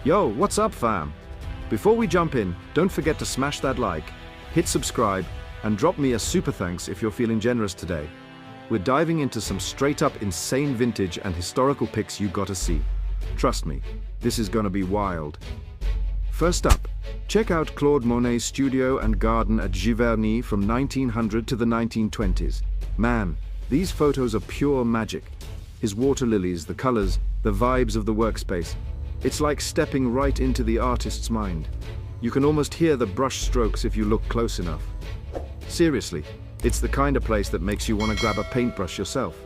Yo, what's up, fam? Before we jump in, don't forget to smash that like, hit subscribe, and drop me a super thanks if you're feeling generous today. We're diving into some straight-up insane vintage and historical pics you gotta see. Trust me, this is gonna be wild. First up, check out Claude Monet's studio and garden at Giverny from 1900 to the 1920s. Man, these photos are pure magic. His water lilies, the colors, the vibes of the workspace. It's like stepping right into the artist's mind. You can almost hear the brush strokes if you look close enough. Seriously, it's the kind of place that makes you want to grab a paintbrush yourself.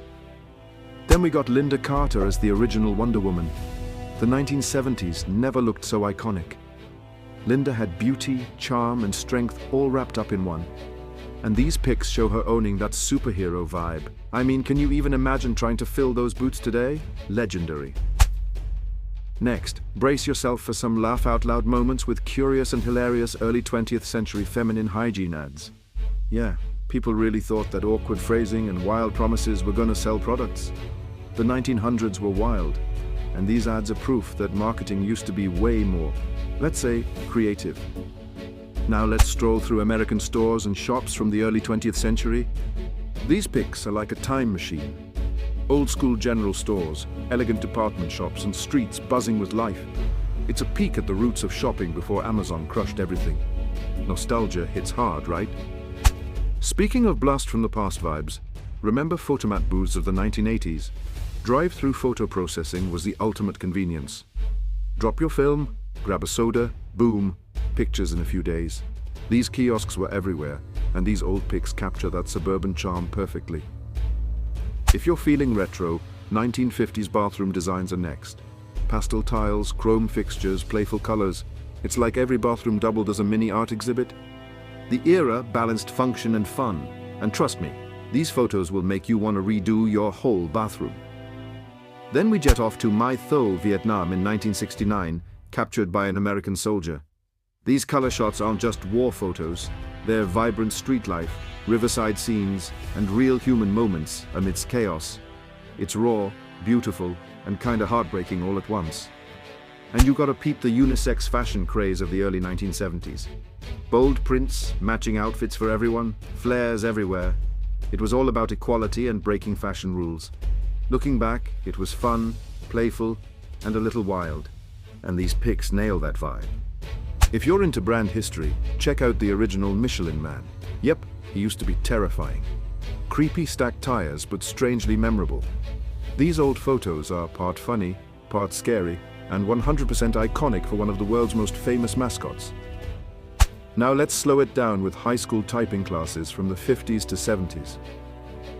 Then we got Lynda Carter as the original Wonder Woman. The 1970s never looked so iconic. Lynda had beauty, charm, and strength all wrapped up in one. And these pics show her owning that superhero vibe. I mean, can you even imagine trying to fill those boots today? Legendary. Next, brace yourself for some laugh-out-loud moments with curious and hilarious early 20th century feminine hygiene ads. Yeah, people really thought that awkward phrasing and wild promises were gonna sell products. The 1900s were wild, and these ads are proof that marketing used to be way more, let's say, creative. Now let's stroll through American stores and shops from the early 20th century. These pics are like a time machine. Old-school general stores, elegant department shops, and streets buzzing with life. It's a peek at the roots of shopping before Amazon crushed everything. Nostalgia hits hard, right? Speaking of blast from the past vibes, remember photomat booths of the 1980s? Drive-through photo processing was the ultimate convenience. Drop your film, grab a soda, boom, pictures in a few days. These kiosks were everywhere, and these old pics capture that suburban charm perfectly. If you're feeling retro, 1950s bathroom designs are next. Pastel tiles, chrome fixtures, playful colors. It's like every bathroom doubled as a mini art exhibit. The era balanced function and fun, and trust me, these photos will make you want to redo your whole bathroom. Then we jet off to Mai Tho, Vietnam in 1969, captured by an American soldier. These color shots aren't just war photos, they're vibrant street life, riverside scenes, and real human moments amidst chaos. It's raw, beautiful, and kinda heartbreaking all at once. And you gotta peep the unisex fashion craze of the early 1970s. Bold prints, matching outfits for everyone, flares everywhere. It was all about equality and breaking fashion rules. Looking back, it was fun, playful, and a little wild. And these pics nail that vibe. If you're into brand history, check out the original Michelin Man. Yep, he used to be terrifying. Creepy stacked tires, but strangely memorable. These old photos are part funny, part scary, and 100% iconic for one of the world's most famous mascots. Now let's slow it down with high school typing classes from the 50s to 70s.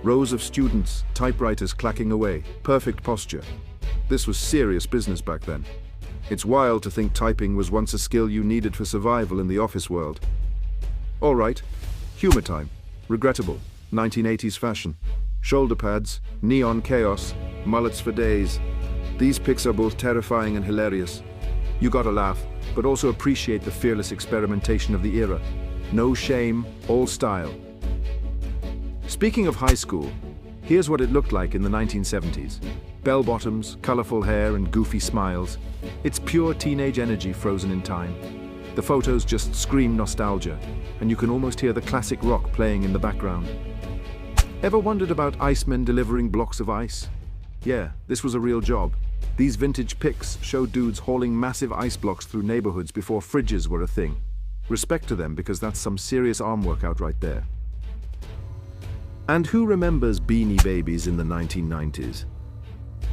Rows of students, typewriters clacking away, perfect posture. This was serious business back then. It's wild to think typing was once a skill you needed for survival in the office world. All right, humor time. Regrettable, 1980s fashion. Shoulder pads, neon chaos, mullets for days. These pics are both terrifying and hilarious. You gotta laugh, but also appreciate the fearless experimentation of the era. No shame, all style. Speaking of high school, here's what it looked like in the 1970s. Bell-bottoms, colorful hair, and goofy smiles. It's pure teenage energy frozen in time. The photos just scream nostalgia, and you can almost hear the classic rock playing in the background. Ever wondered about icemen delivering blocks of ice? Yeah, this was a real job. These vintage pics show dudes hauling massive ice blocks through neighborhoods before fridges were a thing. Respect to them, because that's some serious arm workout right there. And who remembers Beanie Babies in the 1990s?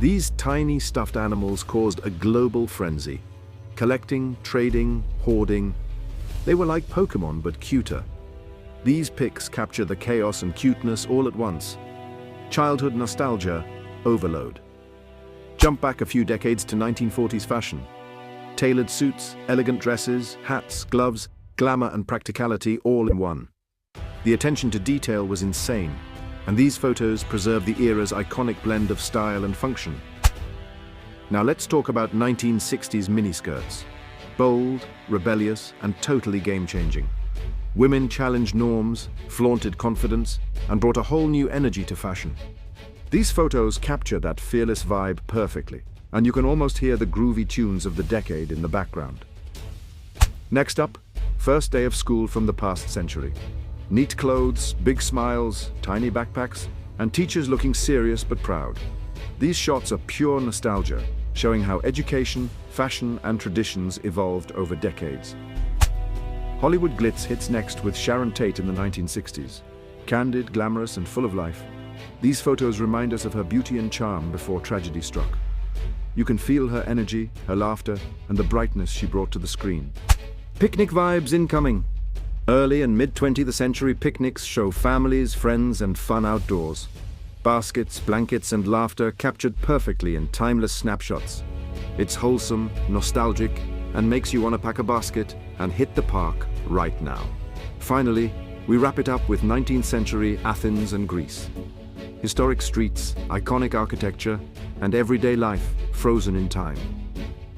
These tiny stuffed animals caused a global frenzy. Collecting, trading, hoarding. They were like Pokemon, but cuter. These pics capture the chaos and cuteness all at once. Childhood nostalgia, overload. Jump back a few decades to 1940s fashion. Tailored suits, elegant dresses, hats, gloves, glamour and practicality all in one. The attention to detail was insane, and these photos preserve the era's iconic blend of style and function. Now let's talk about 1960s miniskirts. Bold, rebellious, and totally game-changing. Women challenged norms, flaunted confidence, and brought a whole new energy to fashion. These photos capture that fearless vibe perfectly, and you can almost hear the groovy tunes of the decade in the background. Next up, first day of school from the past century. Neat clothes, big smiles, tiny backpacks, and teachers looking serious but proud. These shots are pure nostalgia, showing how education, fashion, and traditions evolved over decades. Hollywood glitz hits next with Sharon Tate in the 1960s. Candid, glamorous, and full of life, these photos remind us of her beauty and charm before tragedy struck. You can feel her energy, her laughter, and the brightness she brought to the screen. Picnic vibes incoming. Early and mid-20th century picnics show families, friends, and fun outdoors. Baskets, blankets, and laughter captured perfectly in timeless snapshots. It's wholesome, nostalgic, and makes you want to pack a basket and hit the park right now. Finally, we wrap it up with 19th century Athens and Greece. Historic streets, iconic architecture, and everyday life frozen in time.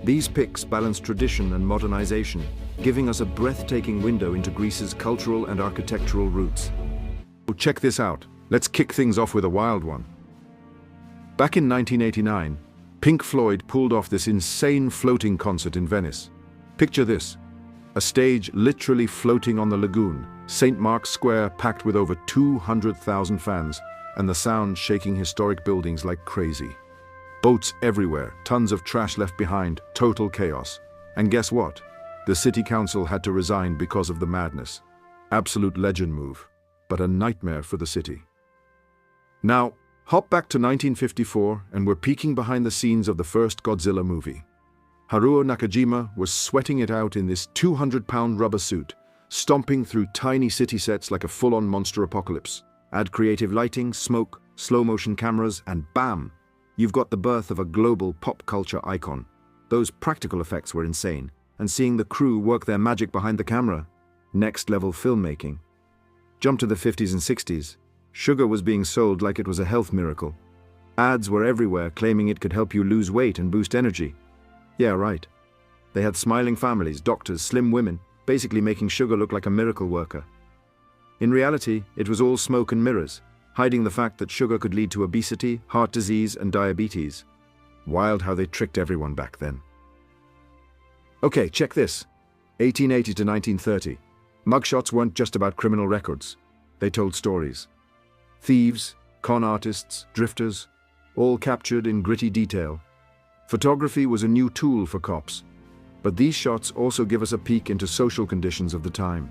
These pics balance tradition and modernization, giving us a breathtaking window into Greece's cultural and architectural roots. Check this out. Let's kick things off with a wild one. Back in 1989, Pink Floyd pulled off this insane floating concert in Venice. Picture this, a stage literally floating on the lagoon, St. Mark's Square packed with over 200,000 fans, and the sound shaking historic buildings like crazy. Boats everywhere, tons of trash left behind, total chaos. And guess what? The city council had to resign because of the madness. Absolute legend move, but a nightmare for the city. Now, hop back to 1954 and we're peeking behind the scenes of the first Godzilla movie. Haruo Nakajima was sweating it out in this 200-pound rubber suit, stomping through tiny city sets like a full-on monster apocalypse. Add creative lighting, smoke, slow-motion cameras, and bam! You've got the birth of a global pop culture icon. Those practical effects were insane, and seeing the crew work their magic behind the camera, next-level filmmaking. Jump to the 50s and 60s. Sugar was being sold like it was a health miracle. Ads were everywhere claiming it could help you lose weight and boost energy. Yeah, right. They had smiling families, doctors, slim women, basically making sugar look like a miracle worker. In reality, it was all smoke and mirrors, hiding the fact that sugar could lead to obesity, heart disease, and diabetes. Wild how they tricked everyone back then. Okay, check this. 1880 to 1930. Mugshots weren't just about criminal records. They told stories. Thieves, con artists, drifters, all captured in gritty detail. Photography was a new tool for cops. But these shots also give us a peek into social conditions of the time.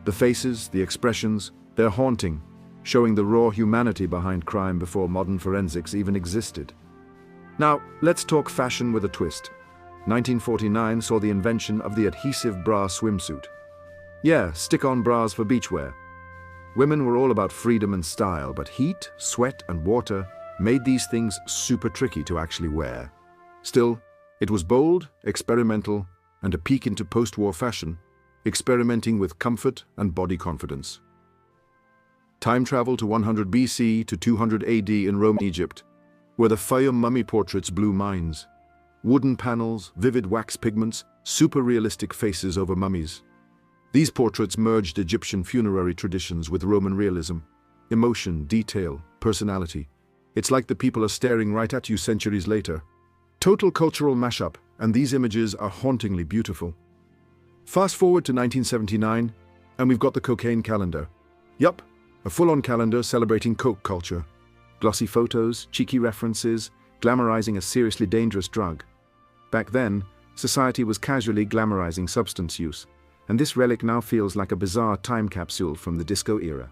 The faces, the expressions, they're haunting, showing the raw humanity behind crime before modern forensics even existed. Now, let's talk fashion with a twist. 1949 saw the invention of the adhesive bra swimsuit. Yeah, stick-on bras for beachwear. Women were all about freedom and style, but heat, sweat, and water made these things super tricky to actually wear. Still, it was bold, experimental, and a peek into post-war fashion, experimenting with comfort and body confidence. Time travel to 100 BC to 200 AD in Rome, Egypt, where the Fayum mummy portraits blew minds. Wooden panels, vivid wax pigments, super realistic faces over mummies. These portraits merged Egyptian funerary traditions with Roman realism. Emotion, detail, personality. It's like the people are staring right at you centuries later. Total cultural mashup, and these images are hauntingly beautiful. Fast forward to 1979, and we've got the cocaine calendar. Yup, a full-on calendar celebrating coke culture. Glossy photos, cheeky references, glamorizing a seriously dangerous drug. Back then, society was casually glamorizing substance use, and this relic now feels like a bizarre time capsule from the disco era.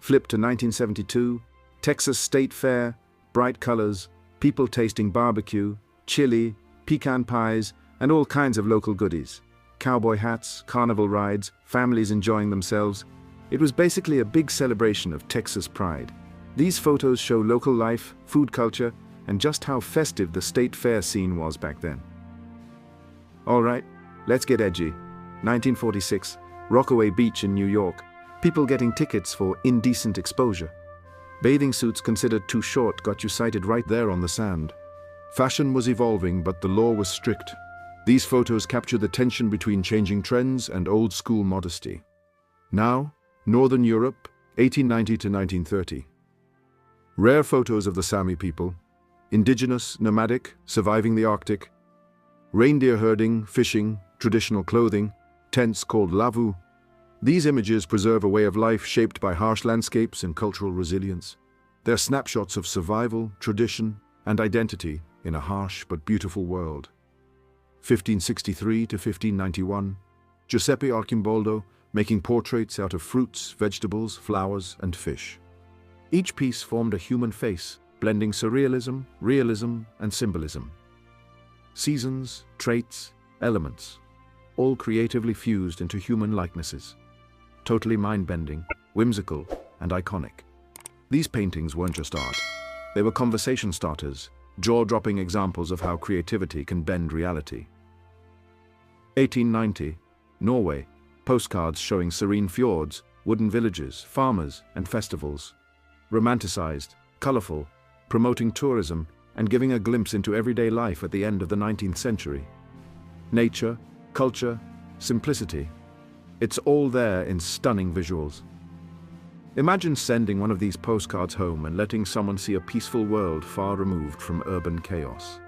Flip to 1972, Texas State Fair, bright colors, people tasting barbecue, chili, pecan pies, and all kinds of local goodies. Cowboy hats, carnival rides, families enjoying themselves. It was basically a big celebration of Texas pride. These photos show local life, food culture, and just how festive the state fair scene was back then. All right, let's get edgy. 1946, Rockaway Beach in New York. People getting tickets for indecent exposure. Bathing suits considered too short got you sighted right there on the sand. Fashion was evolving, but the law was strict. These photos capture the tension between changing trends and old-school modesty. Now, Northern Europe, 1890 to 1930. Rare photos of the Sami people. indigenous, nomadic, surviving the Arctic, reindeer herding, fishing, traditional clothing, tents called lavu. These images preserve a way of life shaped by harsh landscapes and cultural resilience. They're snapshots of survival, tradition, and identity in a harsh but beautiful world. 1563 to 1591, Giuseppe Arcimboldo making portraits out of fruits, vegetables, flowers, and fish. Each piece formed a human face, blending surrealism, realism, and symbolism. Seasons, traits, elements, all creatively fused into human likenesses. Totally mind-bending, whimsical, and iconic. These paintings weren't just art. They were conversation starters, jaw-dropping examples of how creativity can bend reality. 1890, Norway, postcards showing serene fjords, wooden villages, farmers, and festivals. Romanticized, colorful, promoting tourism, and giving a glimpse into everyday life at the end of the 19th century. Nature, culture, simplicity. It's all there in stunning visuals. Imagine sending one of these postcards home and letting someone see a peaceful world far removed from urban chaos.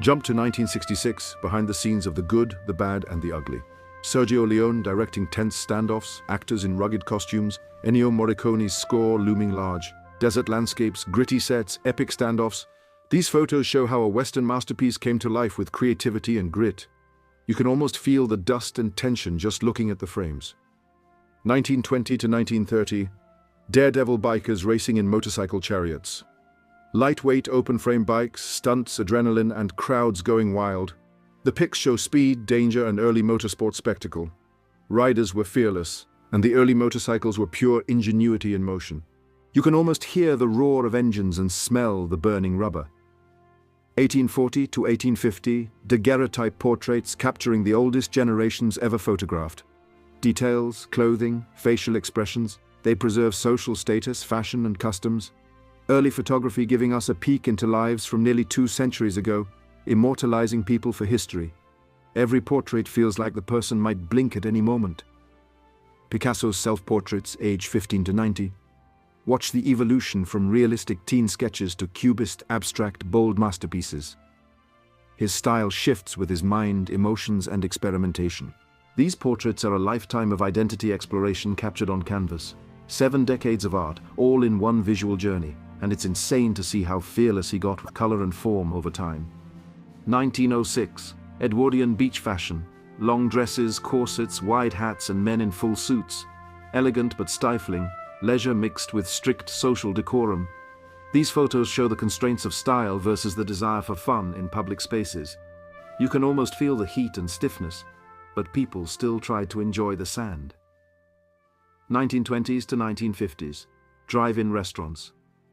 Jump to 1966, behind the scenes of the good, the bad, and the ugly. Sergio Leone directing tense standoffs, actors in rugged costumes, Ennio Morricone's score looming large, desert landscapes, gritty sets, epic standoffs. These photos show how a Western masterpiece came to life with creativity and grit. You can almost feel the dust and tension just looking at the frames. 1920 to 1930, daredevil bikers racing in motorcycle chariots. Lightweight open-frame bikes, stunts, adrenaline, and crowds going wild. The pics show speed, danger, and early motorsport spectacle. Riders were fearless, and the early motorcycles were pure ingenuity in motion. You can almost hear the roar of engines and smell the burning rubber. 1840 to 1850, daguerreotype portraits capturing the oldest generations ever photographed. Details, clothing, facial expressions, they preserve social status, fashion, and customs. Early photography giving us a peek into lives from nearly 2 centuries ago, immortalizing people for history. Every portrait feels like the person might blink at any moment. Picasso's self-portraits, age 15 to 90. Watch the evolution from realistic teen sketches to cubist, abstract, bold masterpieces. His style shifts with his mind, emotions, and experimentation. These portraits are a lifetime of identity exploration captured on canvas. 7 decades of art, all in one visual journey, and it's insane to see how fearless he got with color and form over time. 1906, Edwardian beach fashion. Long dresses, corsets, wide hats, and men in full suits. Elegant but stifling, leisure mixed with strict social decorum. These photos show the constraints of style versus the desire for fun in public spaces. You can almost feel the heat and stiffness, but people still tried to enjoy the sand. 1920s to 1950s, drive-in restaurants.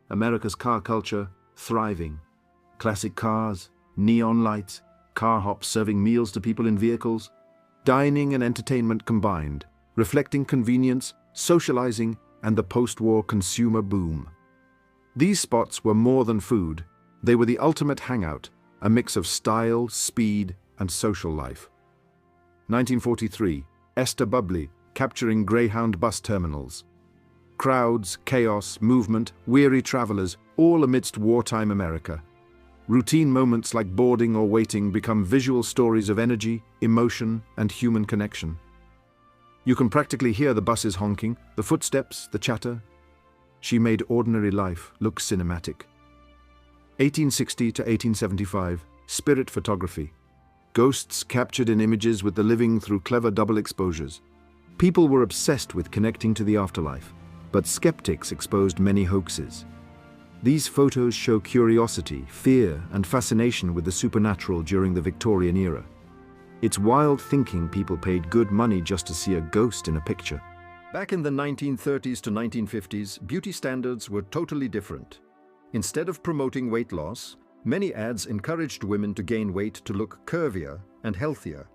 America's car culture, thriving. Classic cars, neon lights, car hops serving meals to people in vehicles. Dining and entertainment combined, reflecting convenience, socializing, and the post-war consumer boom. These spots were more than food. They were the ultimate hangout, a mix of style, speed, and social life. 1943, Esther Bubbly, capturing Greyhound bus terminals. Crowds, chaos, movement, weary travelers, all amidst wartime America. Routine moments like boarding or waiting become visual stories of energy, emotion, and human connection. You can practically hear the buses honking, the footsteps, the chatter. She made ordinary life look cinematic. 1860 to 1875, spirit photography. Ghosts captured in images with the living through clever double exposures. People were obsessed with connecting to the afterlife, but skeptics exposed many hoaxes. These photos show curiosity, fear, and fascination with the supernatural during the Victorian era. It's wild thinking people paid good money just to see a ghost in a picture. Back in the 1930s to 1950s, beauty standards were totally different. Instead of promoting weight loss, many ads encouraged women to gain weight to look curvier and healthier.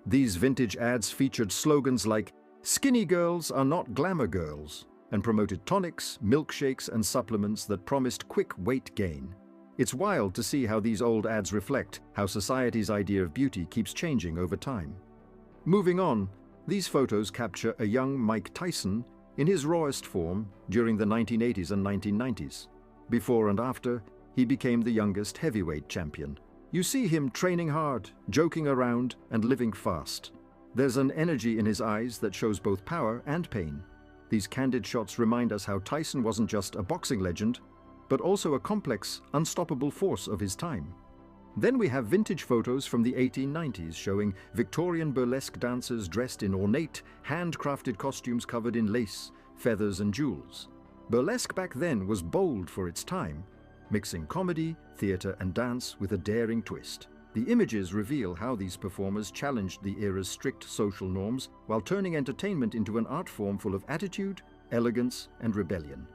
These vintage ads featured slogans like, "Skinny girls are not glamour girls," and promoted tonics, milkshakes, and supplements that promised quick weight gain. It's wild to see how these old ads reflect how society's idea of beauty keeps changing over time. Moving on, these photos capture a young Mike Tyson in his rawest form during the 1980s and 1990s. Before and after, he became the youngest heavyweight champion. You see him training hard, joking around, and living fast. There's an energy in his eyes that shows both power and pain. These candid shots remind us how Tyson wasn't just a boxing legend, but also a complex, unstoppable force of his time. Then we have vintage photos from the 1890s showing Victorian burlesque dancers dressed in ornate, handcrafted costumes covered in lace, feathers, and jewels. Burlesque back then was bold for its time, mixing comedy, theater, and dance with a daring twist. The images reveal how these performers challenged the era's strict social norms while turning entertainment into an art form full of attitude, elegance, and rebellion.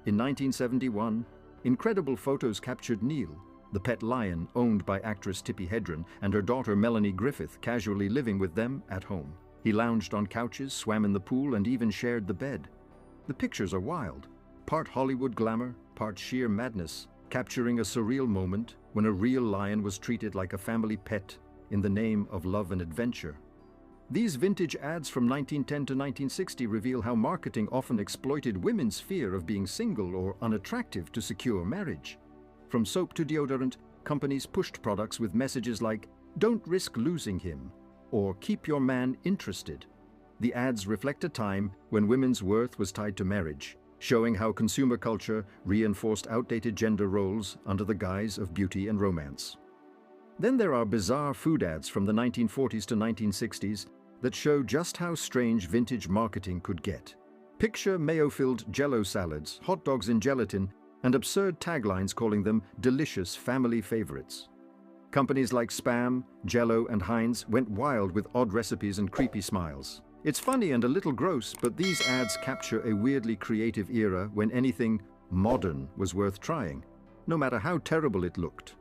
In 1971, incredible photos captured Neil, the pet lion owned by actress Tippi Hedren, and her daughter Melanie Griffith casually living with them at home. He lounged on couches, swam in the pool, and even shared the bed. The pictures are wild, part Hollywood glamour, part sheer madness, capturing a surreal moment when a real lion was treated like a family pet in the name of love and adventure. These vintage ads from 1910 to 1960 reveal how marketing often exploited women's fear of being single or unattractive to secure marriage. From soap to deodorant, companies pushed products with messages like, "Don't risk losing him," or "Keep your man interested." The ads reflect a time when women's worth was tied to marriage, showing how consumer culture reinforced outdated gender roles under the guise of beauty and romance. Then there are bizarre food ads from the 1940s to 1960s that show just how strange vintage marketing could get. Picture mayo-filled Jell-O salads, hot dogs in gelatin, and absurd taglines calling them delicious family favorites. Companies like Spam, Jell-O, and Heinz went wild with odd recipes and creepy smiles. It's funny and a little gross, but these ads capture a weirdly creative era when anything modern was worth trying, no matter how terrible it looked.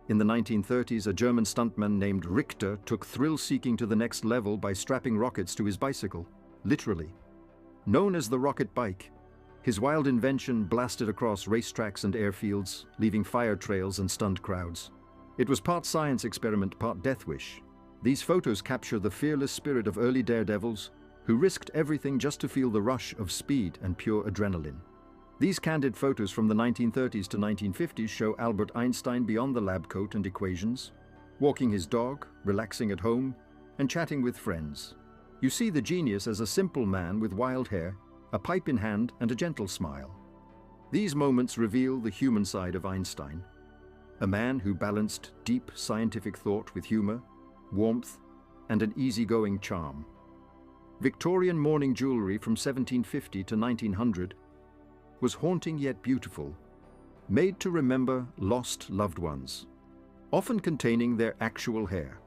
In the 1930s, a German stuntman named Richter took thrill-seeking to the next level by strapping rockets to his bicycle, literally. Known as the rocket bike, his wild invention blasted across racetracks and airfields, leaving fire trails and stunned crowds. It was part science experiment, part death wish. These photos capture the fearless spirit of early daredevils who risked everything just to feel the rush of speed and pure adrenaline. These candid photos from the 1930s to 1950s show Albert Einstein beyond the lab coat and equations, walking his dog, relaxing at home, and chatting with friends. You see the genius as a simple man with wild hair, a pipe in hand, and a gentle smile. These moments reveal the human side of Einstein, a man who balanced deep scientific thought with humor, warmth, and an easygoing charm. Victorian mourning jewelry from 1750 to 1900 was haunting yet beautiful, made to remember lost loved ones, often containing their actual hair.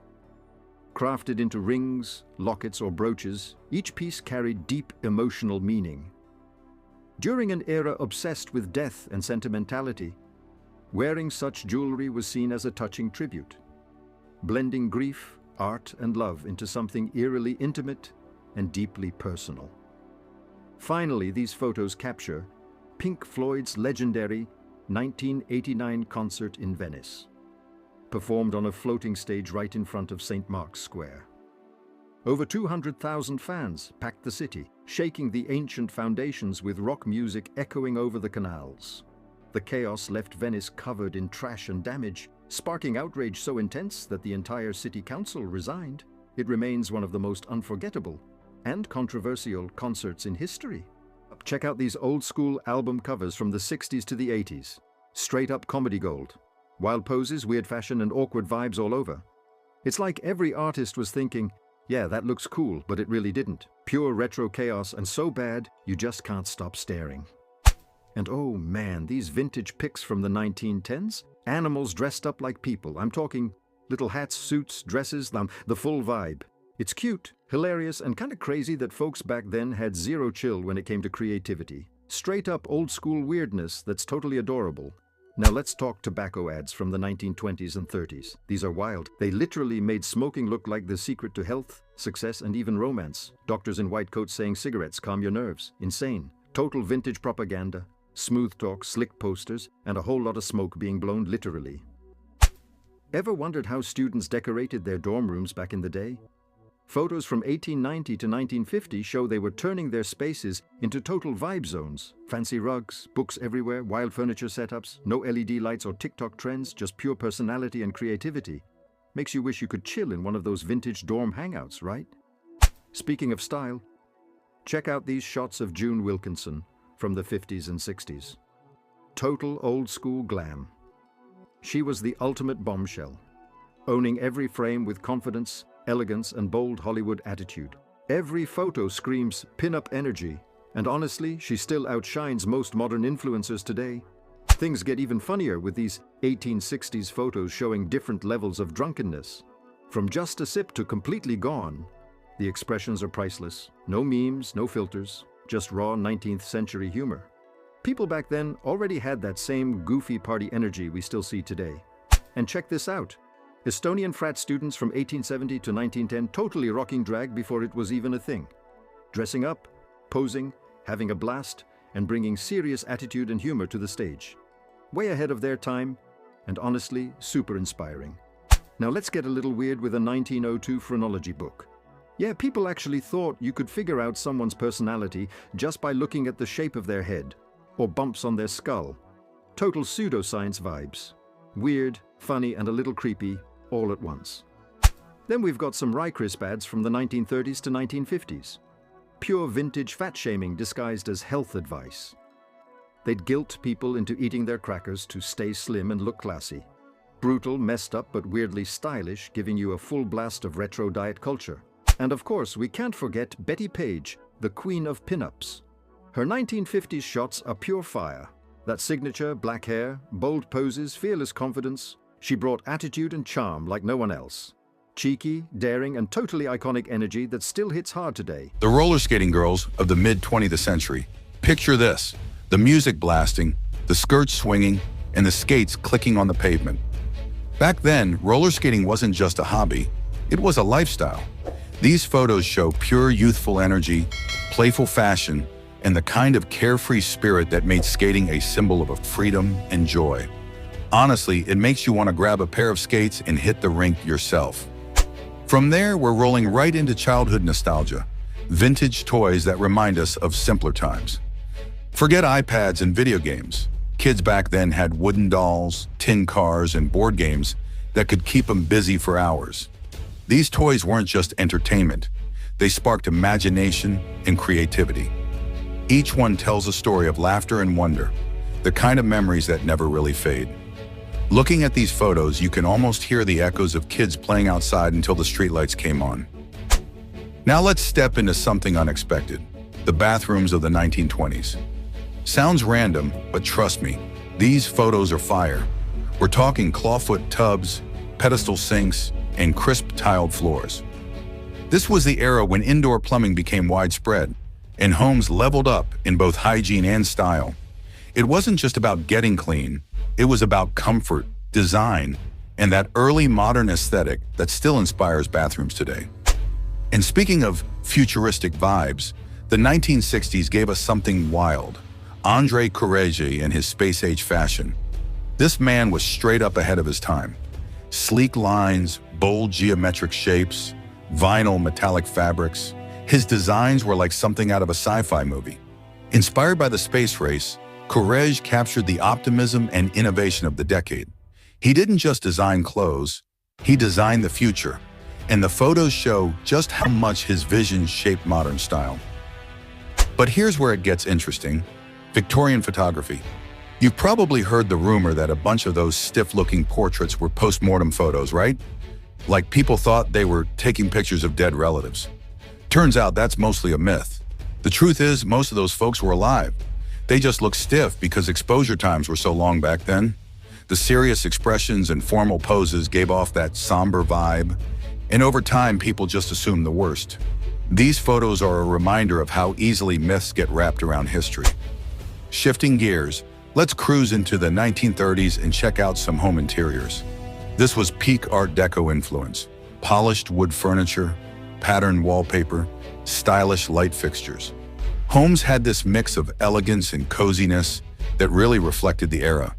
Crafted into rings, lockets, or brooches, each piece carried deep emotional meaning. During an era obsessed with death and sentimentality, wearing such jewelry was seen as a touching tribute, blending grief, art, and love into something eerily intimate and deeply personal. Finally, these photos capture Pink Floyd's legendary 1989 concert in Venice, performed on a floating stage right in front of St. Mark's Square. Over 200,000 fans packed the city, shaking the ancient foundations with rock music echoing over the canals. The chaos left Venice covered in trash and damage, sparking outrage so intense that the entire city council resigned. It remains one of the most unforgettable and controversial concerts in history. Check out these old-school album covers from the 60s to the 80s. Straight-up comedy gold. Wild poses, weird fashion, and awkward vibes all over. It's like every artist was thinking, yeah, that looks cool, but it really didn't. Pure retro chaos, and so bad, you just can't stop staring. And oh man, these vintage pics from the 1910s? Animals dressed up like people. I'm talking little hats, suits, dresses, the full vibe. It's cute, hilarious, and kind of crazy that folks back then had zero chill when it came to creativity. Straight up old school weirdness that's totally adorable. Now let's talk tobacco ads from the 1920s and 30s. These are wild. They literally made smoking look like the secret to health, success, and even romance. Doctors in white coats saying cigarettes calm your nerves. Insane. Total vintage propaganda. Smooth talk, slick posters, and a whole lot of smoke being blown literally. Ever wondered how students decorated their dorm rooms back in the day? Photos from 1890 to 1950 show they were turning their spaces into total vibe zones. Fancy rugs, books everywhere, wild furniture setups, no LED lights or TikTok trends, just pure personality and creativity. Makes you wish you could chill in one of those vintage dorm hangouts, right? Speaking of style, check out these shots of June Wilkinson from the 50s and 60s. Total old school glam. She was the ultimate bombshell, owning every frame with confidence, elegance, and bold Hollywood attitude. Every photo screams pin-up energy, and honestly, she still outshines most modern influencers today. Things get even funnier with these 1860s photos showing different levels of drunkenness. From just a sip to completely gone, the expressions are priceless. No memes, no filters, just raw 19th century humor. People back then already had that same goofy party energy we still see today. And check this out. Estonian frat students from 1870 to 1910 totally rocking drag before it was even a thing. Dressing up, posing, having a blast, and bringing serious attitude and humor to the stage. Way ahead of their time, and honestly, super inspiring. Now let's get a little weird with a 1902 phrenology book. Yeah, people actually thought you could figure out someone's personality just by looking at the shape of their head, or bumps on their skull. Total pseudoscience vibes. Weird, funny, and a little creepy, all at once. Then we've got some Rye Crisp ads from the 1930s to 1950s. Pure vintage fat shaming disguised as health advice. They'd guilt people into eating their crackers to stay slim and look classy. Brutal, messed up, but weirdly stylish, giving you a full blast of retro diet culture. And of course, we can't forget Betty Page, the queen of pin-ups. Her 1950s shots are pure fire. That signature, black hair, bold poses, fearless confidence. She brought attitude and charm like no one else. Cheeky, daring, and totally iconic energy that still hits hard today. The roller skating girls of the mid-20th century. Picture this, the music blasting, the skirts swinging, and the skates clicking on the pavement. Back then, roller skating wasn't just a hobby, it was a lifestyle. These photos show pure youthful energy, playful fashion, and the kind of carefree spirit that made skating a symbol of freedom and joy. Honestly, it makes you want to grab a pair of skates and hit the rink yourself. From there, we're rolling right into childhood nostalgia, vintage toys that remind us of simpler times. Forget iPads and video games. Kids back then had wooden dolls, tin cars, and board games that could keep them busy for hours. These toys weren't just entertainment. They sparked imagination and creativity. Each one tells a story of laughter and wonder, the kind of memories that never really fade. Looking at these photos, you can almost hear the echoes of kids playing outside until the streetlights came on. Now let's step into something unexpected, the bathrooms of the 1920s. Sounds random, but trust me, these photos are fire. We're talking clawfoot tubs, pedestal sinks, and crisp tiled floors. This was the era when indoor plumbing became widespread, and homes leveled up in both hygiene and style. It wasn't just about getting clean, it was about comfort, design, and that early modern aesthetic that still inspires bathrooms today. And speaking of futuristic vibes, the 1960s gave us something wild. André Courrèges and his space-age fashion. This man was straight up ahead of his time. Sleek lines, bold geometric shapes, vinyl metallic fabrics. His designs were like something out of a sci-fi movie. Inspired by the space race, Courrèges captured the optimism and innovation of the decade. He didn't just design clothes, he designed the future, and the photos show just how much his vision shaped modern style. But here's where it gets interesting. Victorian photography. You've probably heard the rumor that a bunch of those stiff-looking portraits were post-mortem photos, right? Like people thought they were taking pictures of dead relatives. Turns out that's mostly a myth. The truth is, most of those folks were alive. They just looked stiff because exposure times were so long back then. The serious expressions and formal poses gave off that somber vibe, and over time people just assumed the worst. These photos are a reminder of how easily myths get wrapped around history. Shifting gears, let's cruise into the 1930s and check out some home interiors. This was peak Art Deco influence. Polished wood furniture, patterned wallpaper, stylish light fixtures. Homes had this mix of elegance and coziness that really reflected the era.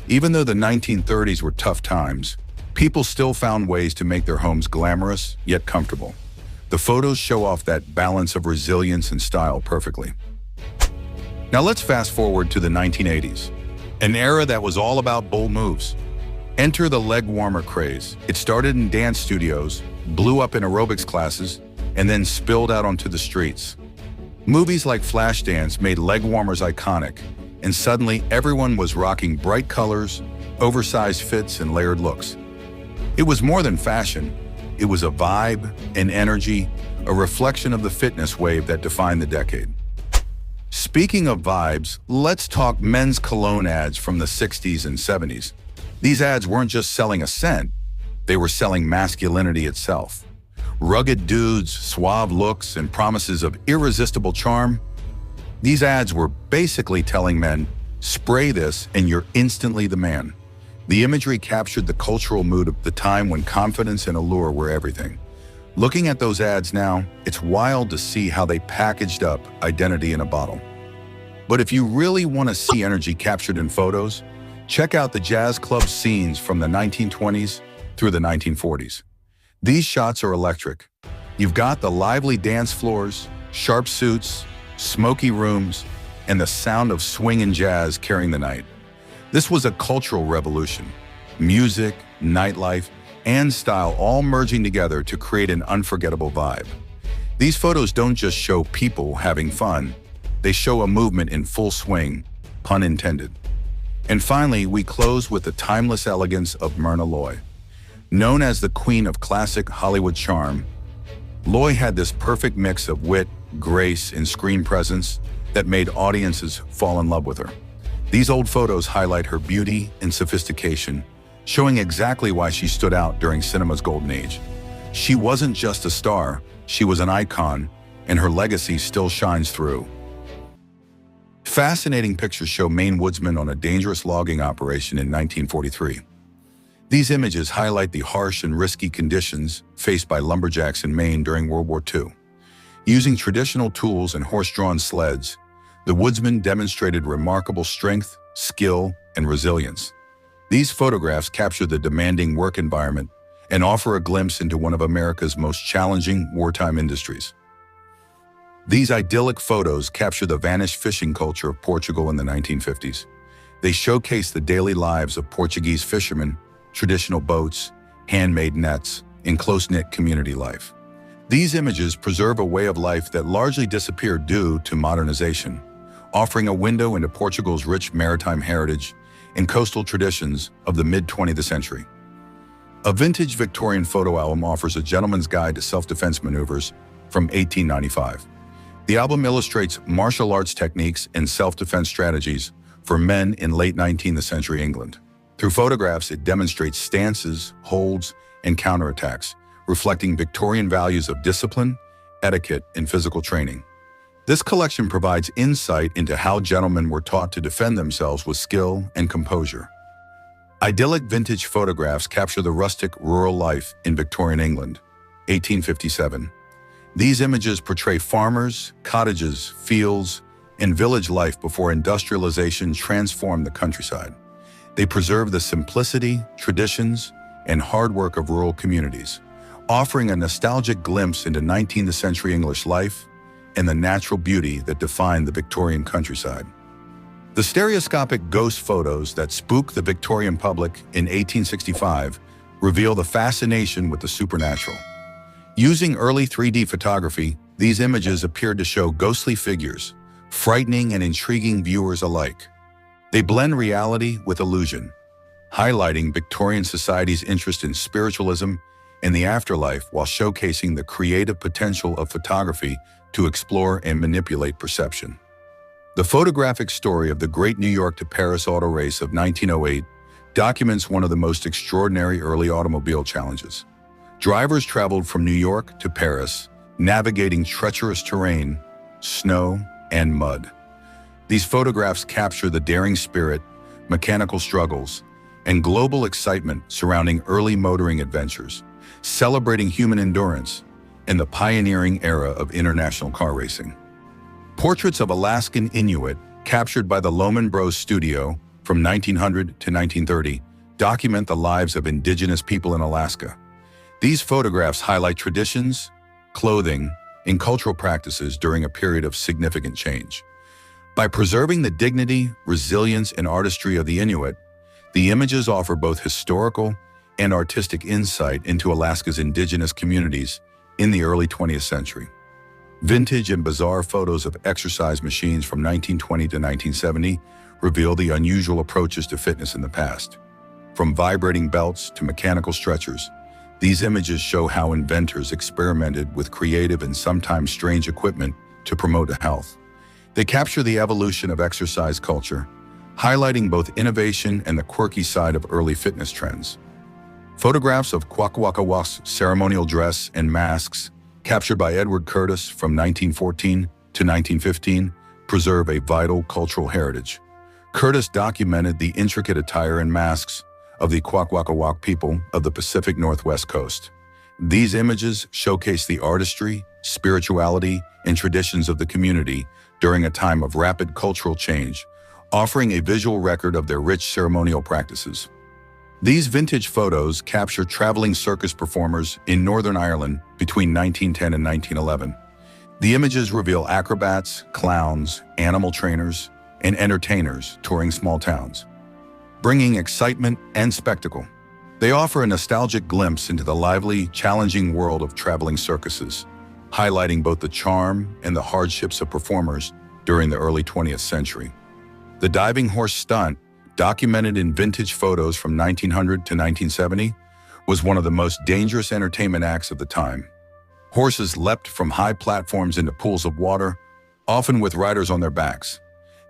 Even though the 1930s were tough times, people still found ways to make their homes glamorous yet comfortable. The photos show off that balance of resilience and style perfectly. Now let's fast forward to the 1980s, an era that was all about bold moves. Enter the leg warmer craze. It started in dance studios, blew up in aerobics classes, and then spilled out onto the streets. Movies like Flashdance made leg warmers iconic, and suddenly everyone was rocking bright colors, oversized fits, and layered looks. It was more than fashion. It was a vibe, an energy, a reflection of the fitness wave that defined the decade. Speaking of vibes, let's talk men's cologne ads from the 60s and 70s. These ads weren't just selling a scent, they were selling masculinity itself. Rugged dudes, suave looks, and promises of irresistible charm. These ads were basically telling men, spray this and you're instantly the man. The imagery captured the cultural mood of the time when confidence and allure were everything. Looking at those ads now, it's wild to see how they packaged up identity in a bottle. But if you really want to see energy captured in photos, check out the jazz club scenes from the 1920s through the 1940s. These shots are electric. You've got the lively dance floors, sharp suits, smoky rooms, and the sound of swing and jazz carrying the night. This was a cultural revolution. Music, nightlife, and style all merging together to create an unforgettable vibe. These photos don't just show people having fun, they show a movement in full swing, pun intended. And finally, we close with the timeless elegance of Myrna Loy. Known as the queen of classic Hollywood charm, Loy had this perfect mix of wit, grace, and screen presence that made audiences fall in love with her. These old photos highlight her beauty and sophistication, showing exactly why she stood out during cinema's golden age. She wasn't just a star, she was an icon, and her legacy still shines through. Fascinating pictures show Maine woodsmen on a dangerous logging operation in 1943. These images highlight the harsh and risky conditions faced by lumberjacks in Maine during World War II. Using traditional tools and horse-drawn sleds, the woodsmen demonstrated remarkable strength, skill, and resilience. These photographs capture the demanding work environment and offer a glimpse into one of America's most challenging wartime industries. These idyllic photos capture the vanished fishing culture of Portugal in the 1950s. They showcase the daily lives of Portuguese fishermen, traditional boats, handmade nets, and close-knit community life. These images preserve a way of life that largely disappeared due to modernization, offering a window into Portugal's rich maritime heritage and coastal traditions of the mid-20th century. A vintage Victorian photo album offers a gentleman's guide to self-defense maneuvers from 1895. The album illustrates martial arts techniques and self-defense strategies for men in late 19th century England. Through photographs, it demonstrates stances, holds, and counterattacks, reflecting Victorian values of discipline, etiquette, and physical training. This collection provides insight into how gentlemen were taught to defend themselves with skill and composure. Idyllic vintage photographs capture the rustic rural life in Victorian England, 1857. These images portray farmers, cottages, fields, and village life before industrialization transformed the countryside. They preserve the simplicity, traditions, and hard work of rural communities, offering a nostalgic glimpse into 19th century English life and the natural beauty that defined the Victorian countryside. The stereoscopic ghost photos that spook the Victorian public in 1865 reveal the fascination with the supernatural. Using early 3D photography, these images appeared to show ghostly figures, frightening and intriguing viewers alike. They blend reality with illusion, highlighting Victorian society's interest in spiritualism and the afterlife while showcasing the creative potential of photography to explore and manipulate perception. The photographic story of the Great New York to Paris Auto Race of 1908 documents one of the most extraordinary early automobile challenges. Drivers traveled from New York to Paris, navigating treacherous terrain, snow, and mud. These photographs capture the daring spirit, mechanical struggles, and global excitement surrounding early motoring adventures, celebrating human endurance and the pioneering era of international car racing. Portraits of Alaskan Inuit, captured by the Lohman Bros Studio from 1900 to 1930, document the lives of indigenous people in Alaska. These photographs highlight traditions, clothing, and cultural practices during a period of significant change. By preserving the dignity, resilience, and artistry of the Inuit, the images offer both historical and artistic insight into Alaska's indigenous communities in the early 20th century. Vintage and bizarre photos of exercise machines from 1920 to 1970 reveal the unusual approaches to fitness in the past. From vibrating belts to mechanical stretchers, these images show how inventors experimented with creative and sometimes strange equipment to promote health. They capture the evolution of exercise culture, highlighting both innovation and the quirky side of early fitness trends. Photographs of Kwakwaka'wakw ceremonial dress and masks, captured by Edward Curtis from 1914 to 1915, preserve a vital cultural heritage. Curtis documented the intricate attire and masks of the Kwakwaka'wakw people of the Pacific Northwest coast. These images showcase the artistry, spirituality, and traditions of the community during a time of rapid cultural change, offering a visual record of their rich ceremonial practices. These vintage photos capture traveling circus performers in Northern Ireland between 1910 and 1911. The images reveal acrobats, clowns, animal trainers, and entertainers touring small towns, bringing excitement and spectacle. They offer a nostalgic glimpse into the lively, challenging world of traveling circuses, highlighting both the charm and the hardships of performers during the early 20th century. The diving horse stunt, documented in vintage photos from 1900 to 1970, was one of the most dangerous entertainment acts of the time. Horses leapt from high platforms into pools of water, often with riders on their backs.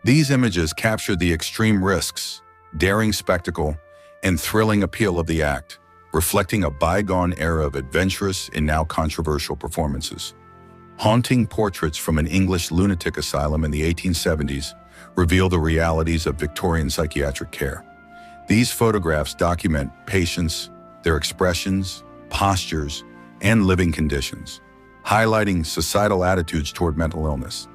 These images captured the extreme risks, daring spectacle, and thrilling appeal of the act, reflecting a bygone era of adventurous and now controversial performances. Haunting portraits from an English lunatic asylum in the 1870s reveal the realities of Victorian psychiatric care. These photographs document patients, their expressions, postures, and living conditions, highlighting societal attitudes toward mental illness.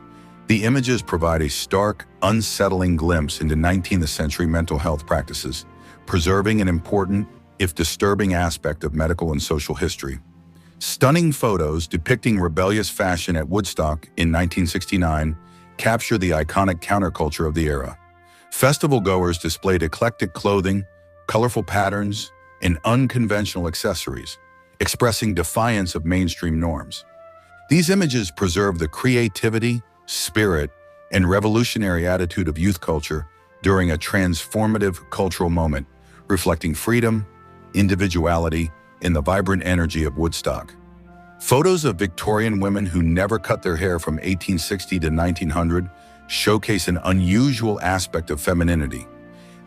The images provide a stark, unsettling glimpse into 19th century mental health practices, preserving an important, if disturbing, aspect of medical and social history. Stunning photos depicting rebellious fashion at Woodstock in 1969 capture the iconic counterculture of the era. Festival goers displayed eclectic clothing, colorful patterns, and unconventional accessories, expressing defiance of mainstream norms. These images preserve the creativity, spirit, and revolutionary attitude of youth culture during a transformative cultural moment, reflecting freedom, individuality, and the vibrant energy of Woodstock. Photos of Victorian women who never cut their hair from 1860 to 1900 showcase an unusual aspect of femininity.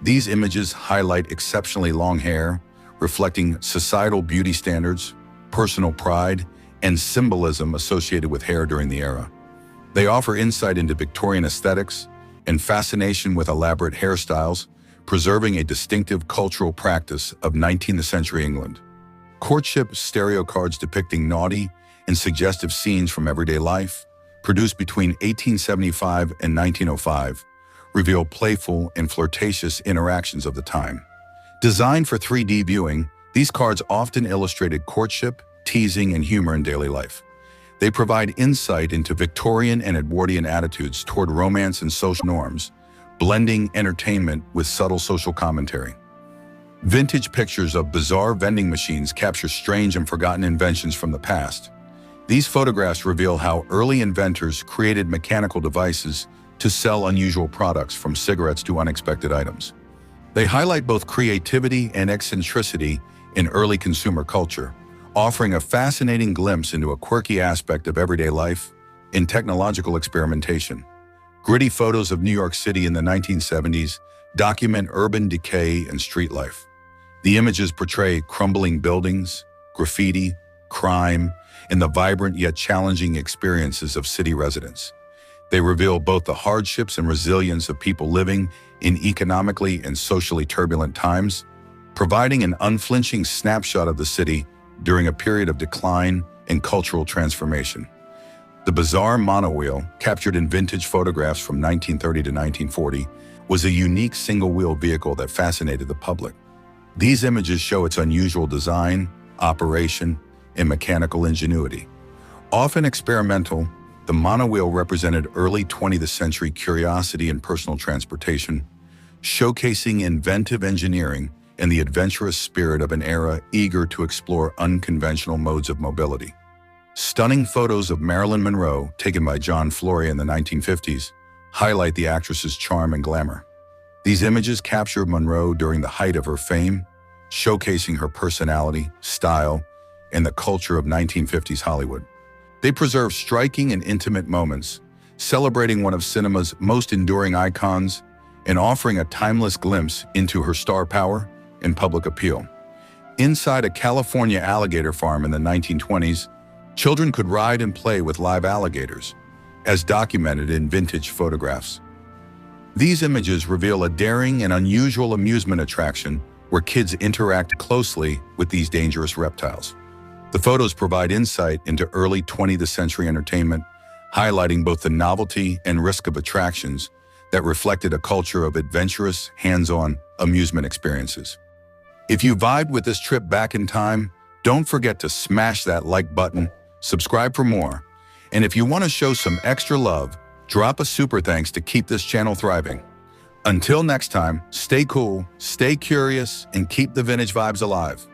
These images highlight exceptionally long hair, reflecting societal beauty standards, personal pride, and symbolism associated with hair during the era. They offer insight into Victorian aesthetics and fascination with elaborate hairstyles, preserving a distinctive cultural practice of 19th century England. Courtship stereo cards depicting naughty and suggestive scenes from everyday life, produced between 1875 and 1905, reveal playful and flirtatious interactions of the time. Designed for 3D viewing, these cards often illustrated courtship, teasing, and humor in daily life. They provide insight into Victorian and Edwardian attitudes toward romance and social norms, blending entertainment with subtle social commentary. Vintage pictures of bizarre vending machines capture strange and forgotten inventions from the past. These photographs reveal how early inventors created mechanical devices to sell unusual products, from cigarettes to unexpected items. They highlight both creativity and eccentricity in early consumer culture, offering a fascinating glimpse into a quirky aspect of everyday life and technological experimentation. Gritty photos of New York City in the 1970s document urban decay and street life. The images portray crumbling buildings, graffiti, crime, and the vibrant yet challenging experiences of city residents. They reveal both the hardships and resilience of people living in economically and socially turbulent times, providing an unflinching snapshot of the city during a period of decline and cultural transformation. The bizarre monowheel, captured in vintage photographs from 1930 to 1940, was a unique single-wheel vehicle that fascinated the public. These images show its unusual design, operation, and mechanical ingenuity. Often experimental, the monowheel represented early 20th century curiosity in personal transportation, showcasing inventive engineering and the adventurous spirit of an era eager to explore unconventional modes of mobility. Stunning photos of Marilyn Monroe, taken by John Flory in the 1950s, highlight the actress's charm and glamour. These images capture Monroe during the height of her fame, showcasing her personality, style, and the culture of 1950s Hollywood. They preserve striking and intimate moments, celebrating one of cinema's most enduring icons and offering a timeless glimpse into her star power and public appeal. Inside a California alligator farm in the 1920s, children could ride and play with live alligators, as documented in vintage photographs. These images reveal a daring and unusual amusement attraction where kids interact closely with these dangerous reptiles. The photos provide insight into early 20th century entertainment, highlighting both the novelty and risk of attractions that reflected a culture of adventurous, hands-on amusement experiences. If you vibed with this trip back in time, don't forget to smash that like button, subscribe for more, and if you want to show some extra love, drop a super thanks to keep this channel thriving. Until next time, stay cool, stay curious, and keep the vintage vibes alive.